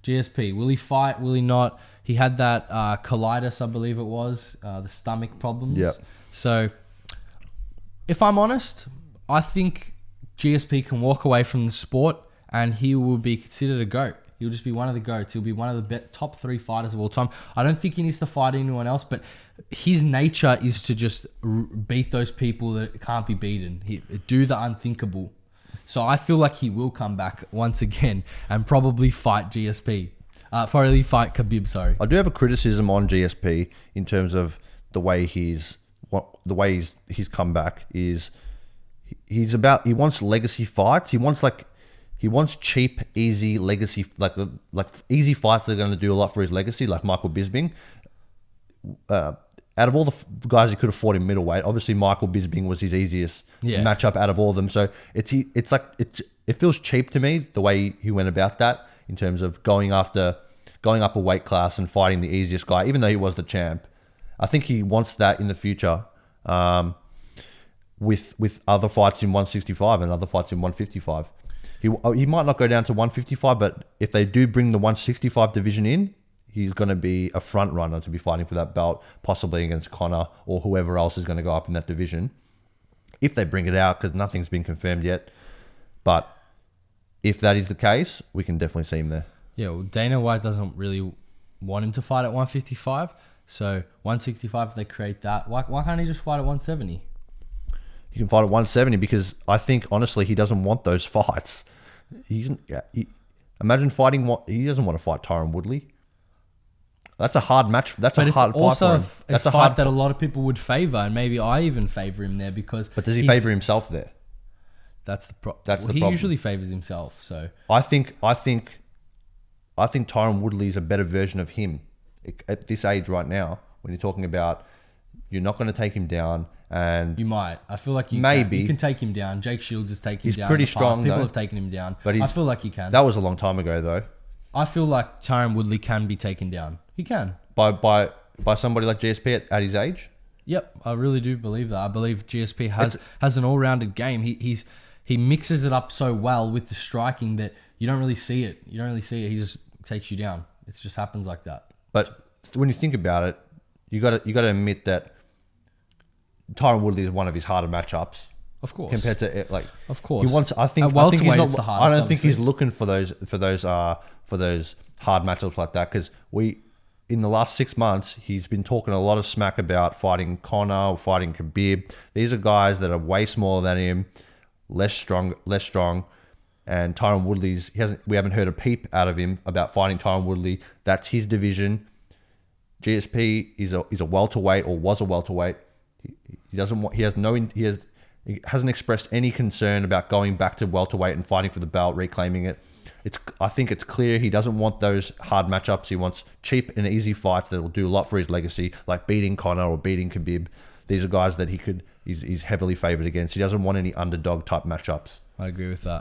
GSP, will he fight? Will he not? He had that colitis, I believe it was, the stomach problems. Yeah. So, if I'm honest, I think GSP can walk away from the sport and he will be considered a GOAT. He'll just be one of the GOATs. He'll be one of the top 3 fighters of all time. I don't think he needs to fight anyone else, but his nature is to just beat those people that can't be beaten. Do the unthinkable. So I feel like he will come back once again and probably fight GSP. Probably fight Khabib, sorry. I do have a criticism on GSP in terms of the way he's come back is he wants legacy fights. He wants cheap, easy legacy, like easy fights that are going to do a lot for his legacy, like Michael Bisping. Out of all the guys he could have fought in middleweight, obviously Michael Bisping was his easiest matchup out of all of them. So it feels cheap to me the way he went about that in terms of going up a weight class and fighting the easiest guy, even though he was the champ. I think he wants that in the future with other fights in 165 and other fights in 155. He might not go down to 155, but if they do bring the 165 division in, he's going to be a front runner to be fighting for that belt, possibly against Conor or whoever else is going to go up in that division. If they bring it out, because nothing's been confirmed yet. But if that is the case, we can definitely see him there. Yeah, well, Dana White doesn't really want him to fight at 155. So 165, if they create that, why can't he just fight at 170? He can fight at 170 because I think, honestly, he doesn't want those fights. Imagine fighting he doesn't want to fight Tyron Woodley. That's a hard match. That's a hard fight for him. That's a fight that a lot of people would favor, and maybe I even favor him there because. But does he favor himself there? That's the problem. He usually favors himself. So I think Tyron Woodley is a better version of him at this age right now. When you're talking about you're not going to take him down, and you might. I feel like you can take him down. Jake Shields has taken him down. He's pretty strong. People have taken him down, but I feel like he can. That was a long time ago, though. I feel like Tyron Woodley can be taken down. He can by somebody like GSP at his age. Yep, I really do believe that. I believe GSP has an all-rounded game. He mixes it up so well with the striking that you don't really see it. He just takes you down. It just happens like that. But when you think about it, you got to admit that Tyron Woodley is one of his harder matchups. Of course. Compared to of course. He wants. I think he's not. The hardest, I don't think he's looking for those hard matchups like that because in the last 6 months he's been talking a lot of smack about fighting Conor or fighting Khabib. These are guys that are way smaller than him, less strong, and Tyron Woodley's. We haven't heard a peep out of him about fighting Tyron Woodley. That's his division. GSP is a welterweight or was a welterweight. He hasn't expressed any concern about going back to welterweight and fighting for the belt, reclaiming it. I think it's clear he doesn't want those hard matchups. He wants cheap and easy fights that will do a lot for his legacy, like beating Conor or beating Khabib. These are guys that he's heavily favored against. He doesn't want any underdog type matchups. I agree with that.